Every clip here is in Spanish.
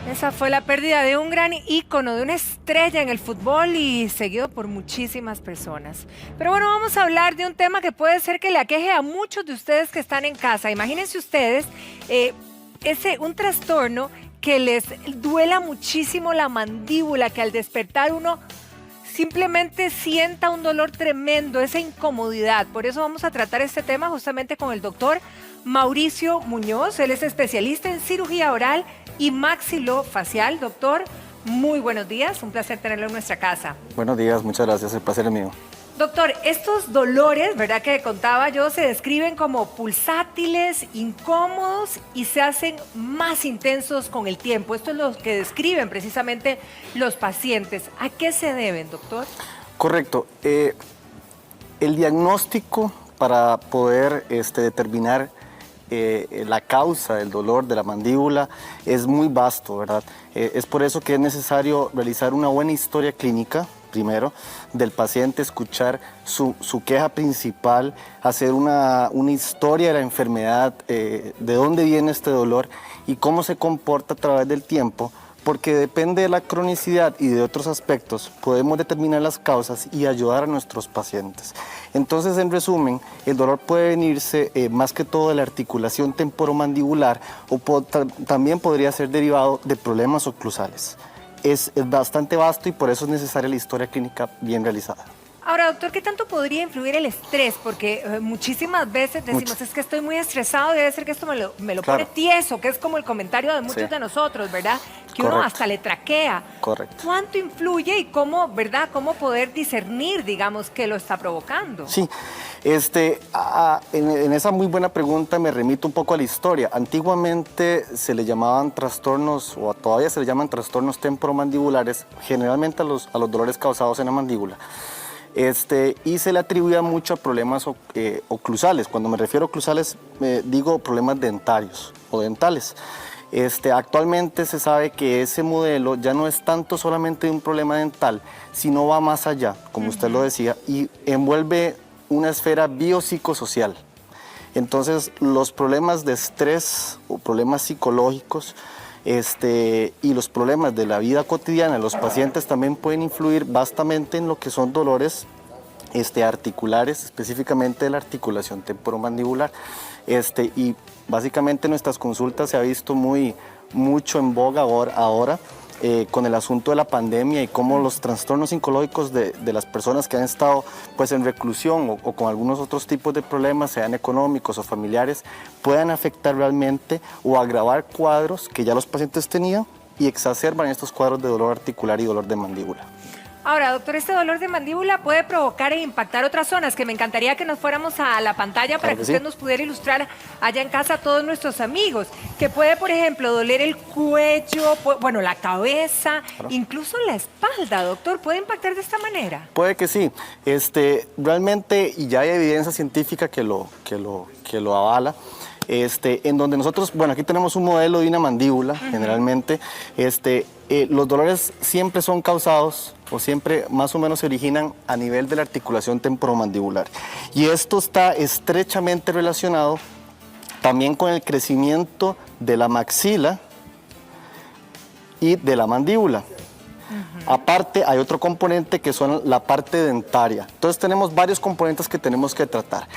Esa fue la pérdida de un gran ícono, de una estrella en el fútbol y seguido por muchísimas personas. Pero bueno, vamos a hablar de un tema que puede ser que le aqueje a muchos de ustedes que están en casa. Imagínense ustedes un trastorno que les duela muchísimo la mandíbula, que al despertar uno simplemente sienta un dolor tremendo, esa incomodidad. Por eso vamos a tratar este tema justamente con el doctor Mauricio Muñoz. Él es especialista en cirugía oral y maxilofacial. Doctor, muy buenos días, un placer tenerlo en nuestra casa. Buenos días, muchas gracias, el placer es mío. Doctor, estos dolores, ¿verdad?, que contaba yo, se describen como pulsátiles, incómodos y se hacen más intensos con el tiempo. Esto es lo que describen precisamente los pacientes. ¿A qué se deben, doctor? Correcto. El diagnóstico para poder determinar la causa del dolor de la mandíbula es muy vasto, ¿verdad? Es por eso que es necesario realizar una buena historia clínica, primero, del paciente, escuchar su queja principal, hacer una historia de la enfermedad, de dónde viene este dolor y cómo se comporta a través del tiempo, porque depende de la cronicidad y de otros aspectos, podemos determinar las causas y ayudar a nuestros pacientes. Entonces, en resumen, el dolor puede venirse más que todo de la articulación temporomandibular o también podría ser derivado de problemas oclusales. Es bastante vasto y por eso es necesaria la historia clínica bien realizada. Ahora, doctor, ¿qué tanto podría influir el estrés? Porque muchísimas veces decimos, es que estoy muy estresado, debe ser que esto me lo pone tieso, que es como el comentario de muchos de nosotros, ¿verdad? Que uno hasta le traquea. Correcto. ¿Cuánto influye y cómo, verdad, cómo poder discernir, digamos, qué lo está provocando? Sí, en esa muy buena pregunta me remito un poco a la historia. Antiguamente se le llamaban trastornos, o todavía se le llaman trastornos temporomandibulares, generalmente a los dolores causados en la mandíbula. Y se le atribuía mucho a problemas oclusales. Cuando me refiero a oclusales, digo problemas dentarios o dentales. Actualmente se sabe que ese modelo ya no es tanto solamente un problema dental, sino va más allá, como usted lo decía, y envuelve una esfera biopsicosocial. Entonces, los problemas de estrés o problemas psicológicos y los problemas de la vida cotidiana de los pacientes también pueden influir bastante en lo que son dolores articulares, específicamente de la articulación temporomandibular. Y básicamente en nuestras consultas se ha visto mucho en boga ahora con el asunto de la pandemia y cómo los trastornos psicológicos de las personas que han estado pues en reclusión o con algunos otros tipos de problemas, sean económicos o familiares, puedan afectar realmente o agravar cuadros que ya los pacientes tenían y exacerban estos cuadros de dolor articular y dolor de mandíbula. Ahora, doctor, este dolor de mandíbula puede provocar e impactar otras zonas, que me encantaría que nos fuéramos a la pantalla para que usted nos pudiera ilustrar allá en casa a todos nuestros amigos. Que puede, por ejemplo, doler el cuello, bueno, la cabeza, incluso la espalda, doctor. ¿Puede impactar de esta manera? Puede que sí. Realmente, y ya hay evidencia científica que lo avala, en donde nosotros, bueno, aquí tenemos un modelo de una mandíbula, generalmente, los dolores siempre son causados o siempre más o menos se originan a nivel de la articulación temporomandibular. Y esto está estrechamente relacionado también con el crecimiento de la maxila y de la mandíbula. Aparte, hay otro componente que son la parte dentaria. Entonces tenemos varios componentes que tenemos que tratar.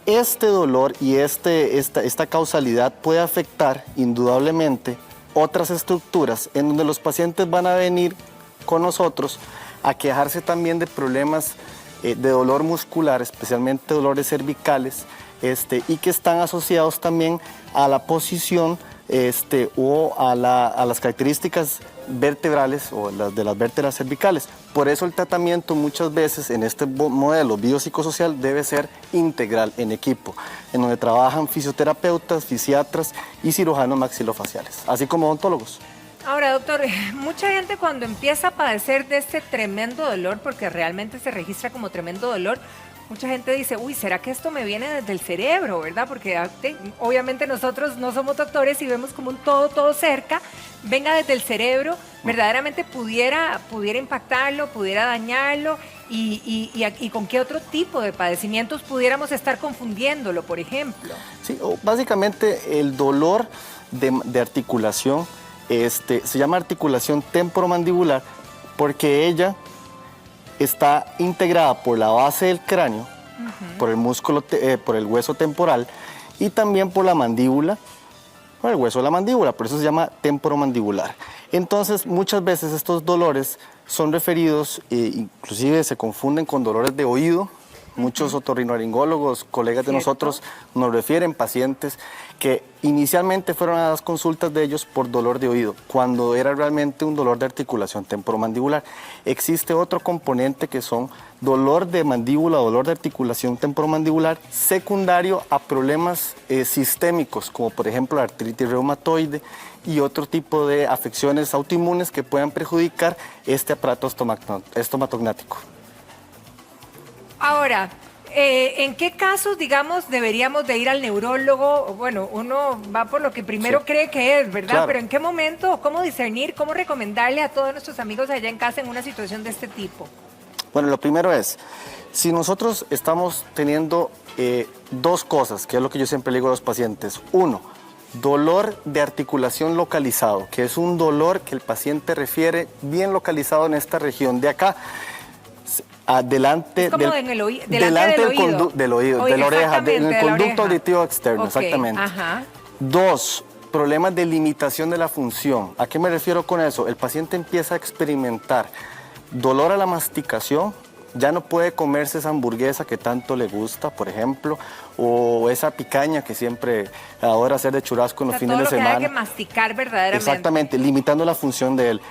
Este dolor y esta causalidad puede afectar indudablemente otras estructuras en donde los pacientes van a venir con nosotros a quejarse también de problemas de dolor muscular, especialmente dolores cervicales, y que están asociados también a la posición o a las características vertebrales o de las vértebras cervicales. Por eso el tratamiento muchas veces en este modelo biopsicosocial debe ser integral en equipo, en donde trabajan fisioterapeutas, fisiatras y cirujanos maxilofaciales, así como odontólogos. Ahora, doctor, mucha gente cuando empieza a padecer de este tremendo dolor, porque realmente se registra como tremendo dolor, mucha gente dice, uy, ¿será que esto me viene desde el cerebro, verdad? Porque obviamente nosotros no somos doctores y vemos como un todo cerca, venga desde el cerebro, verdaderamente pudiera impactarlo, pudiera dañarlo y con qué otro tipo de padecimientos pudiéramos estar confundiéndolo, por ejemplo. Sí, básicamente el dolor de articulación se llama articulación temporomandibular porque ella está integrada por la base del cráneo, por el músculo, por el hueso temporal y también por la mandíbula, por el hueso de la mandíbula, por eso se llama temporomandibular. Entonces, muchas veces estos dolores son referidos, inclusive se confunden con dolores de oído. Muchos otorrinolaringólogos, colegas de nosotros, nos refieren pacientes que inicialmente fueron a las consultas de ellos por dolor de oído, cuando era realmente un dolor de articulación temporomandibular. Existe otro componente que son dolor de mandíbula, dolor de articulación temporomandibular, secundario a problemas sistémicos, como por ejemplo la artritis reumatoide y otro tipo de afecciones autoinmunes que puedan perjudicar este aparato estomatognático. Ahora, ¿en qué casos, digamos, deberíamos de ir al neurólogo? Bueno, uno va por lo que primero cree que es, ¿verdad? Claro. Pero ¿en qué momento? ¿Cómo discernir? ¿Cómo recomendarle a todos nuestros amigos allá en casa en una situación de este tipo? Bueno, lo primero es, si nosotros estamos teniendo dos cosas, que es lo que yo siempre le digo a los pacientes. Uno, dolor de articulación localizado, que es un dolor que el paciente refiere bien localizado en esta región de acá. Es como en el oído, delante del oído. Del oído, de la oreja, en el conducto auditivo externo, exactamente. Ajá. Dos, problemas de limitación de la función. ¿A qué me refiero con eso? El paciente empieza a experimentar dolor a la masticación, ya no puede comerse esa hamburguesa que tanto le gusta, por ejemplo, o esa picaña que siempre adora hacer de churrasco en los fines de semana. Todo lo que hay que masticar verdaderamente. Exactamente, limitando la función de él.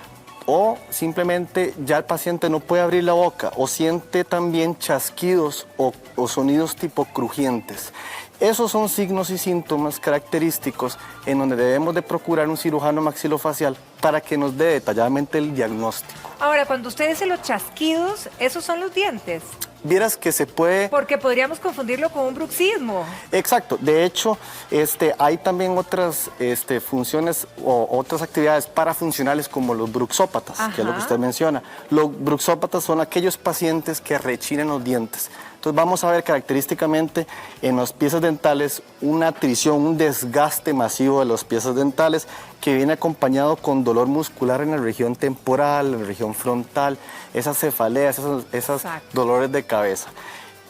O simplemente ya el paciente no puede abrir la boca o siente también chasquidos o sonidos tipo crujientes. Esos son signos y síntomas característicos en donde debemos de procurar un cirujano maxilofacial para que nos dé detalladamente el diagnóstico. Ahora, cuando usted dice los chasquidos, ¿esos son los dientes? Vieras que se puede... Porque podríamos confundirlo con un bruxismo. Exacto. De hecho, hay también otras funciones o otras actividades parafuncionales como los bruxópatas, que es lo que usted menciona. Los bruxópatas son aquellos pacientes que rechinan los dientes. Entonces vamos a ver característicamente en las piezas dentales una atrición, un desgaste masivo de las piezas dentales que viene acompañado con dolor muscular en la región temporal, en la región frontal, esas cefaleas, esos dolores de cabeza.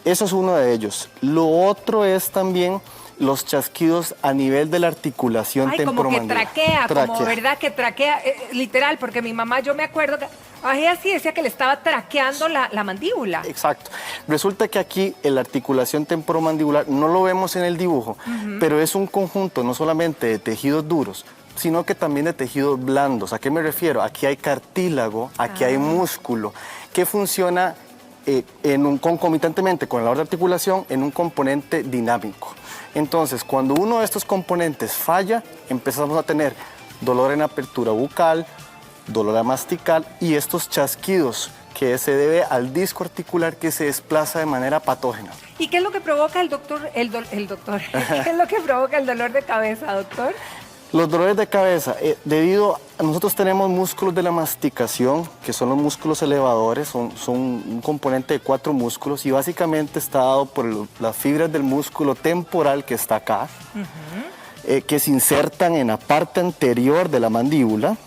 Eso es uno de ellos. Lo otro es también los chasquidos a nivel de la articulación temporomandibular. Como que traquea, como verdad que traquea, literal, porque mi mamá, yo me acuerdo que así decía que le estaba traqueando la mandíbula. Exacto. Resulta que aquí la articulación temporomandibular no lo vemos en el dibujo, pero es un conjunto no solamente de tejidos duros, sino que también de tejidos blandos. ¿A qué me refiero? Aquí hay cartílago, aquí hay músculo, que funciona concomitantemente con la labor de articulación en un componente dinámico. Entonces, cuando uno de estos componentes falla, empezamos a tener dolor en apertura bucal, dolor a masticar y estos chasquidos que se debe al disco articular que se desplaza de manera patógena. ¿Y qué es lo que provoca el doctor? ¿Qué es lo que provoca el dolor de cabeza, doctor? Los dolores de cabeza, debido a nosotros tenemos músculos de la masticación, que son los músculos elevadores, son un componente de 4 músculos y básicamente está dado por las fibras del músculo temporal que está acá, que se insertan en la parte anterior de la mandíbula.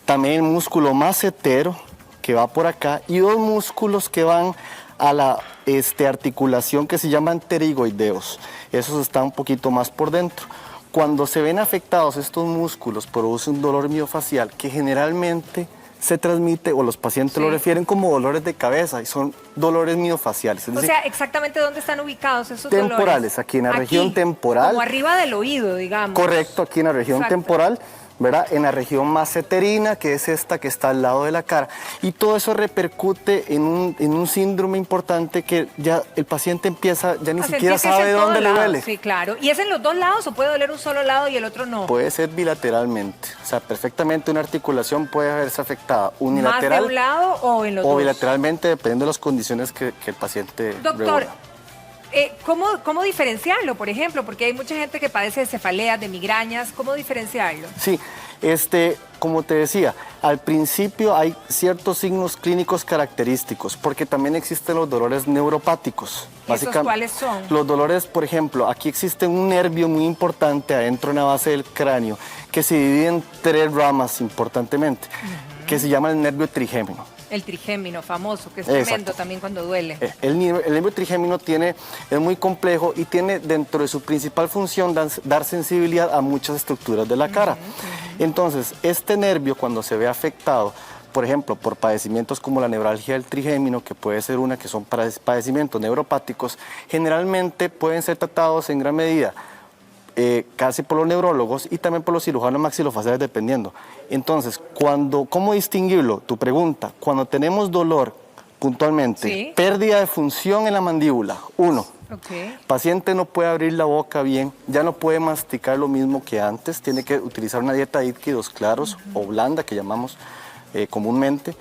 También el músculo macetero, que va por acá, y 2 músculos que van a la articulación que se llaman pterigoideos. Esos están un poquito más por dentro. Cuando se ven afectados estos músculos, produce un dolor miofacial que generalmente se transmite, o los pacientes lo refieren como dolores de cabeza, y son dolores miofaciales. O sea, ¿exactamente dónde están ubicados esos temporales, dolores? aquí en la región temporal. Como arriba del oído, digamos. Correcto, aquí en la región temporal, ¿verdad? En la región maceterina, que es esta que está al lado de la cara. Y todo eso repercute en un síndrome importante que ya el paciente empieza, ya ni siquiera sabe dónde le duele. Sí, claro. ¿Y es en los dos lados o puede doler un solo lado y el otro no? Puede ser bilateralmente. O sea, perfectamente una articulación puede verse afectada unilateral. ¿Más de un lado o en los dos? O bilateralmente, dependiendo de las condiciones que el paciente Doctor, reúna. ¿Cómo diferenciarlo, por ejemplo? Porque hay mucha gente que padece de cefaleas, de migrañas. ¿Cómo diferenciarlo? Sí, como te decía, al principio hay ciertos signos clínicos característicos, porque también existen los dolores neuropáticos. ¿Esos cuáles son? Los dolores, por ejemplo, aquí existe un nervio muy importante adentro en la base del cráneo, que se divide en 3 ramas importantemente, que se llama el nervio trigémino. El trigémino famoso, que es tremendo también cuando duele. El nervio trigémino es muy complejo y tiene dentro de su principal función dar sensibilidad a muchas estructuras de la cara. Entonces, este nervio cuando se ve afectado, por ejemplo, por padecimientos como la neuralgia del trigémino, que puede ser que son padecimientos neuropáticos, generalmente pueden ser tratados en gran medida casi por los neurólogos y también por los cirujanos maxilofaciales, dependiendo. Entonces, ¿cómo distinguirlo? Tu pregunta, cuando tenemos dolor puntualmente, ¿sí? Pérdida de función en la mandíbula, paciente no puede abrir la boca bien, ya no puede masticar lo mismo que antes, tiene que utilizar una dieta de líquidos claros o blanda, que llamamos comúnmente,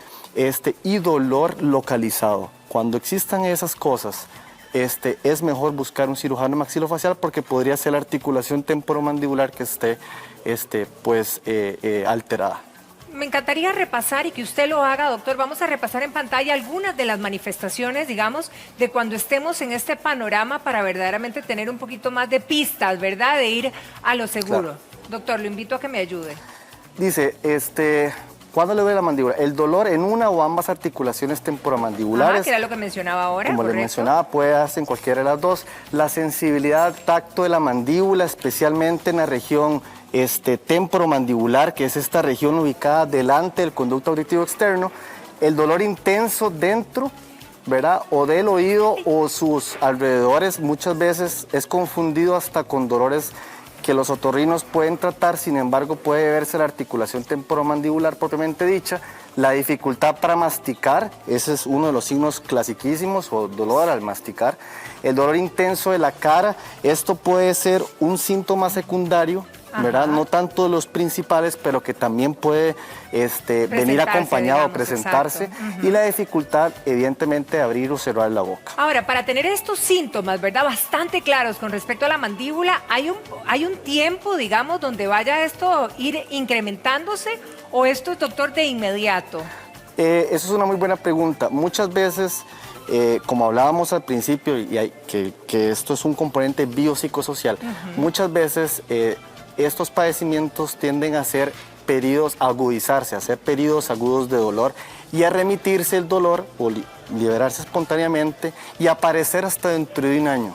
y dolor localizado. Cuando existan esas cosas, es mejor buscar un cirujano maxilofacial porque podría ser la articulación temporomandibular que esté alterada. Me encantaría repasar y que usted lo haga, doctor. Vamos a repasar en pantalla algunas de las manifestaciones, digamos, de cuando estemos en este panorama para verdaderamente tener un poquito más de pistas, ¿verdad? De ir a lo seguro. Claro. Doctor, lo invito a que me ayude. Dice, ¿cuándo le duele la mandíbula? El dolor en una o ambas articulaciones temporomandibulares. Que era lo que mencionaba ahora. Como le mencionaba, puede darse en cualquiera de las dos. La sensibilidad al tacto de la mandíbula, especialmente en la región temporomandibular, que es esta región ubicada delante del conducto auditivo externo. El dolor intenso dentro, ¿verdad? O del oído o sus alrededores, muchas veces es confundido hasta con dolores que los otorrinos pueden tratar, sin embargo puede verse la articulación temporomandibular propiamente dicha, la dificultad para masticar, ese es uno de los signos clasiquísimos, o dolor al masticar, el dolor intenso de la cara, esto puede ser un síntoma secundario, ¿verdad? No tanto de los principales, pero que también puede venir acompañado, digamos, presentarse, y la dificultad, evidentemente, de abrir o cerrar la boca. Ahora, para tener estos síntomas, ¿verdad?, bastante claros con respecto a la mandíbula, ¿hay un tiempo, digamos, donde vaya esto a ir incrementándose, o esto es, doctor, de inmediato? Eso es una muy buena pregunta. Muchas veces, como hablábamos al principio, que esto es un componente biopsicosocial, muchas veces estos padecimientos tienden a ser agudizarse, a ser periodos agudos de dolor y a remitirse el dolor o liberarse espontáneamente y aparecer hasta dentro de un año.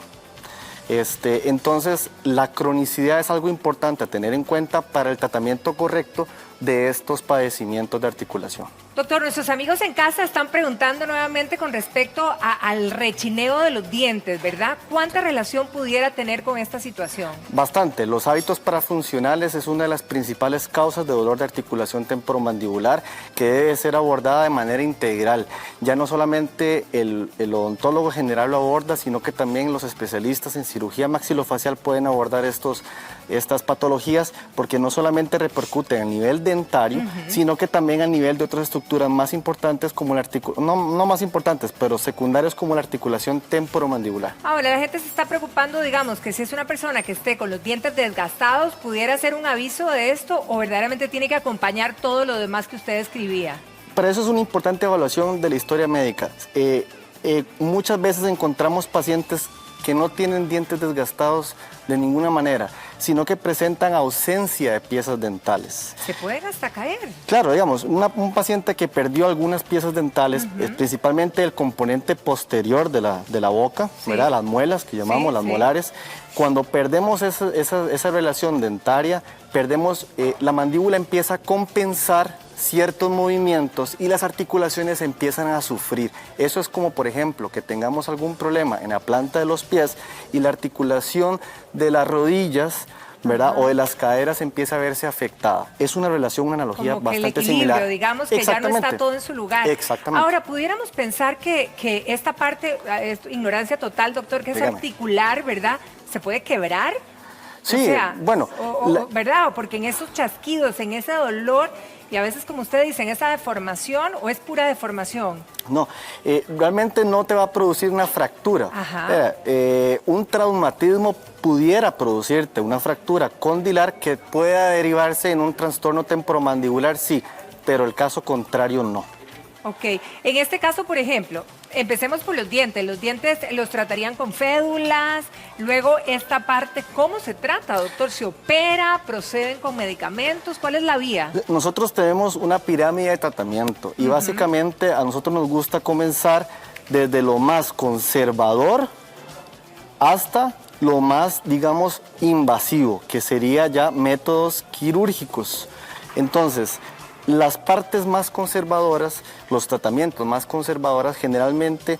Entonces, la cronicidad es algo importante a tener en cuenta para el tratamiento correcto de estos padecimientos de articulación. Doctor, nuestros amigos en casa están preguntando nuevamente con respecto al rechineo de los dientes, ¿verdad? ¿Cuánta relación pudiera tener con esta situación? Bastante. Los hábitos parafuncionales es una de las principales causas de dolor de articulación temporomandibular que debe ser abordada de manera integral. Ya no solamente el odontólogo general lo aborda, sino que también los especialistas en cirugía maxilofacial pueden abordar estas patologías, porque no solamente repercuten a nivel dentario, sino que también a nivel de otras estructuras más importantes como no más importantes, pero secundarios como la articulación temporomandibular. Ahora, la gente se está preocupando, digamos, que si es una persona que esté con los dientes desgastados, ¿pudiera ser un aviso de esto o verdaderamente tiene que acompañar todo lo demás que usted describía? Para eso es una importante evaluación de la historia médica. Muchas veces encontramos pacientes que no tienen dientes desgastados de ninguna manera, sino que presentan ausencia de piezas dentales. ¿Se pueden hasta caer? Claro, digamos, un paciente que perdió algunas piezas dentales, principalmente el componente posterior de la boca, ¿verdad? Las muelas, que llamamos las molares. Cuando perdemos esa relación dentaria, la mandíbula empieza a compensar ciertos movimientos y las articulaciones empiezan a sufrir. Eso es como, por ejemplo, que tengamos algún problema en la planta de los pies y la articulación de las rodillas, ¿verdad? O de las caderas empieza a verse afectada. Es una relación, una analogía como que bastante el equilibrio, similar. Digamos que ya no está todo en su lugar. Exactamente. Ahora, pudiéramos pensar que esta parte, ignorancia total, doctor, que es articular, ¿verdad? ¿Se puede quebrar? Sí, o sea, bueno, ¿verdad? Porque en esos chasquidos, en ese dolor, y a veces, como usted dice, en esa deformación, ¿o es pura deformación? No, realmente no te va a producir una fractura. Ajá. Un traumatismo pudiera producirte una fractura condilar que pueda derivarse en un trastorno temporomandibular, sí, pero el caso contrario no. Ok, en este caso, por ejemplo, empecemos por los dientes los tratarían con fédulas, luego esta parte, ¿cómo se trata, doctor? ¿Se opera? ¿Proceden con medicamentos? ¿Cuál es la vía? Nosotros tenemos una pirámide de tratamiento y básicamente a nosotros nos gusta comenzar desde lo más conservador hasta lo más, digamos, invasivo, que sería ya métodos quirúrgicos. Entonces, las partes más conservadoras, los tratamientos más conservadores generalmente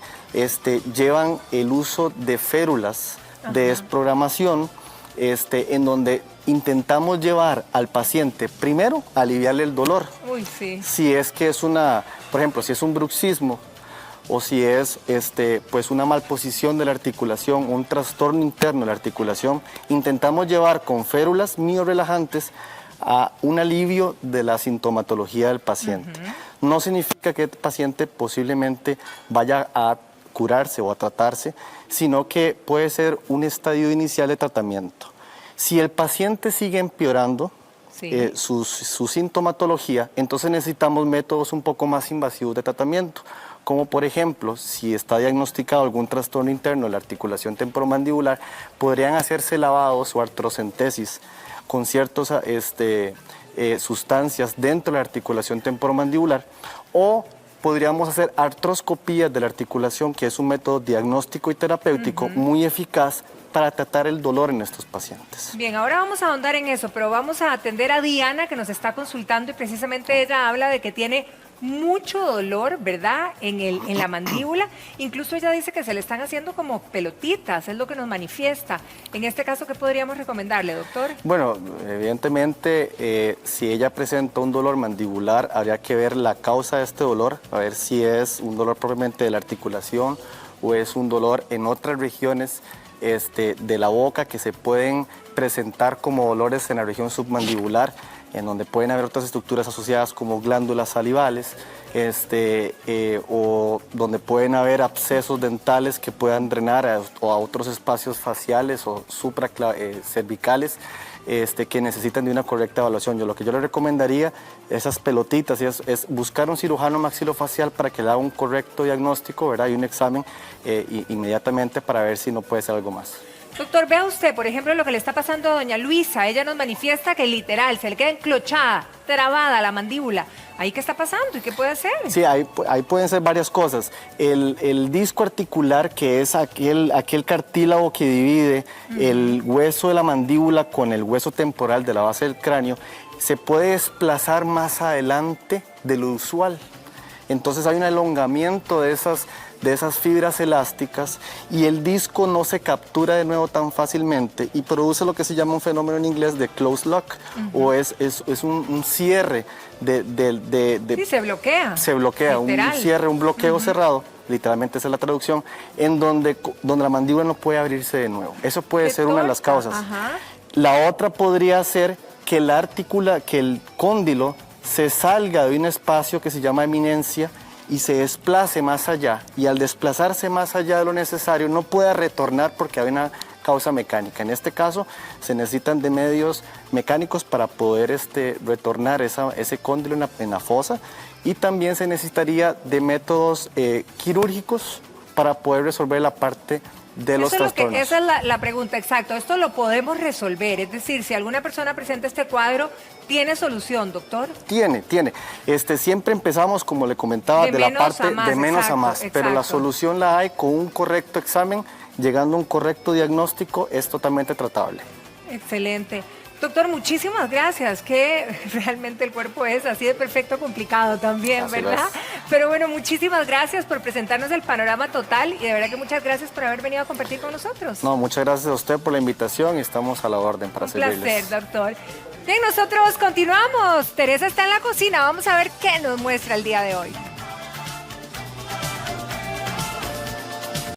llevan el uso de férulas de desprogramación, en donde intentamos llevar al paciente, primero, aliviarle el dolor. Uy, sí. Si es que es por ejemplo, si es un bruxismo o si es pues una malposición de la articulación, un trastorno interno de la articulación, intentamos llevar con férulas miorelajantes a un alivio de la sintomatología del paciente. No significa que el paciente posiblemente vaya a curarse o a tratarse, sino que puede ser un estadio inicial de tratamiento. Si el paciente sigue empeorando su sintomatología, entonces necesitamos métodos un poco más invasivos de tratamiento, como por ejemplo, si está diagnosticado algún trastorno interno de la articulación temporomandibular, podrían hacerse lavados o artrocentesis con ciertas sustancias dentro de la articulación temporomandibular, o podríamos hacer artroscopías de la articulación, que es un método diagnóstico y terapéutico muy eficaz para tratar el dolor en estos pacientes. Bien, ahora vamos a ahondar en eso, pero vamos a atender a Diana, que nos está consultando, y precisamente ella habla de que tiene mucho dolor, ¿verdad?, en la mandíbula. Incluso ella dice que se le están haciendo como pelotitas, es lo que nos manifiesta. En este caso, ¿qué podríamos recomendarle, doctor? Bueno, evidentemente, si ella presenta un dolor mandibular, habría que ver la causa de este dolor, a ver si es un dolor propiamente de la articulación o es un dolor en otras regiones de la boca que se pueden presentar como dolores en la región submandibular, en donde pueden haber otras estructuras asociadas como glándulas salivales, o donde pueden haber abscesos dentales que puedan drenar a otros espacios faciales o supracervicales que necesitan de una correcta evaluación. Lo que yo le recomendaría, esas pelotitas, es buscar un cirujano maxilofacial para que le haga un correcto diagnóstico, ¿verdad? Y un examen inmediatamente para ver si no puede ser algo más. Doctor, vea usted, por ejemplo, lo que le está pasando a doña Luisa. Ella nos manifiesta que literal se le queda enclochada, trabada la mandíbula. ¿Ahí qué está pasando y qué puede hacer? Sí, ahí pueden ser varias cosas. El disco articular, que es aquel cartílago que divide el hueso de la mandíbula con el hueso temporal de la base del cráneo, se puede desplazar más adelante de lo usual. Entonces hay un elongamiento de esas fibras elásticas y el disco no se captura de nuevo tan fácilmente y produce lo que se llama un fenómeno en inglés de close lock, o es un cierre Sí, se bloquea. Se bloquea, literal. Un cierre, un bloqueo cerrado, literalmente esa es la traducción, en donde la mandíbula no puede abrirse de nuevo. Eso puede ser una de las causas. La otra podría ser que el cóndilo se salga de un espacio que se llama eminencia y se desplace más allá, y al desplazarse más allá de lo necesario no pueda retornar porque hay una causa mecánica. En este caso se necesitan de medios mecánicos para poder retornar ese cóndilo en la fosa, y también se necesitaría de métodos quirúrgicos para poder resolver la parte de los trastornos. Esa es la pregunta, exacto. Esto lo podemos resolver, es decir, si alguna persona presenta este cuadro, ¿tiene solución, doctor? Tiene. Siempre empezamos, como le comentaba, de la parte de menos a más, pero la solución la hay con un correcto examen, llegando a un correcto diagnóstico, es totalmente tratable. Excelente. Doctor, muchísimas gracias, que realmente el cuerpo es así de perfecto complicado también, así ¿verdad? Pero bueno, muchísimas gracias por presentarnos el panorama total y de verdad que muchas gracias por haber venido a compartir con nosotros. No, muchas gracias a usted por la invitación y estamos a la orden para servirles. Un placer, doctor. Bien, nosotros continuamos. Teresa está en la cocina, vamos a ver qué nos muestra el día de hoy.